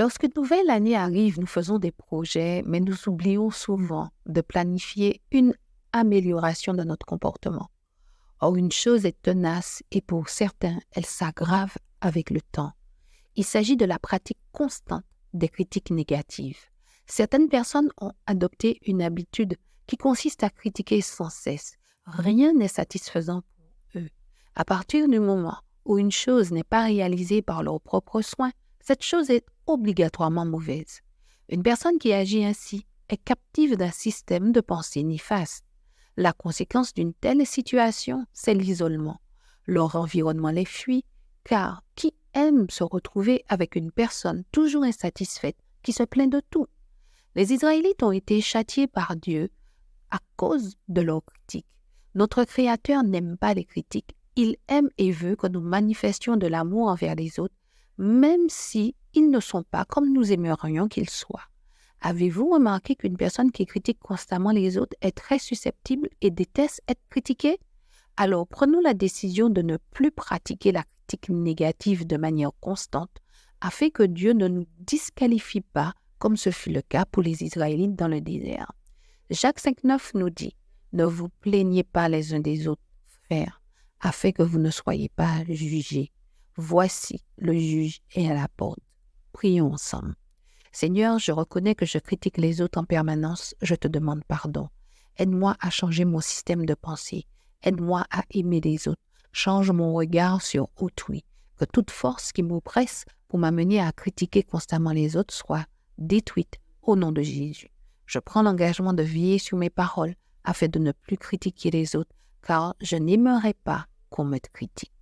Lorsqu'une nouvelle année arrive, nous faisons des projets, mais nous oublions souvent de planifier une amélioration de notre comportement. Or, une chose est tenace et pour certains, elle s'aggrave avec le temps. Il s'agit de la pratique constante des critiques négatives. Certaines personnes ont adopté une habitude qui consiste à critiquer sans cesse. Rien n'est satisfaisant pour eux. À partir du moment où une chose n'est pas réalisée par leurs propres soins, cette chose est obligatoirement mauvaise. Une personne qui agit ainsi est captive d'un système de pensée néfaste. La conséquence d'une telle situation, c'est l'isolement. Leur environnement les fuit, car qui aime se retrouver avec une personne toujours insatisfaite qui se plaint de tout? Les Israélites ont été châtiés par Dieu à cause de leurs critiques. Notre Créateur n'aime pas les critiques. Il aime et veut que nous manifestions de l'amour envers les autres, même si ils ne sont pas comme nous aimerions qu'ils soient. Avez-vous remarqué qu'une personne qui critique constamment les autres est très susceptible et déteste être critiquée? Alors prenons la décision de ne plus pratiquer la critique négative de manière constante, afin que Dieu ne nous disqualifie pas, comme ce fut le cas pour les Israélites dans le désert. Jacques 5,9 nous dit « Ne vous plaignez pas les uns des autres, frères, afin que vous ne soyez pas jugés. Voici, le juge est à la porte. Prions ensemble. Seigneur, je reconnais que je critique les autres en permanence. Je te demande pardon. Aide-moi à changer mon système de pensée. Aide-moi à aimer les autres. Change mon regard sur autrui. Que toute force qui m'oppresse pour m'amener à critiquer constamment les autres soit détruite au nom de Jésus. Je prends l'engagement de veiller sur mes paroles afin de ne plus critiquer les autres, car je n'aimerais pas qu'on me critique.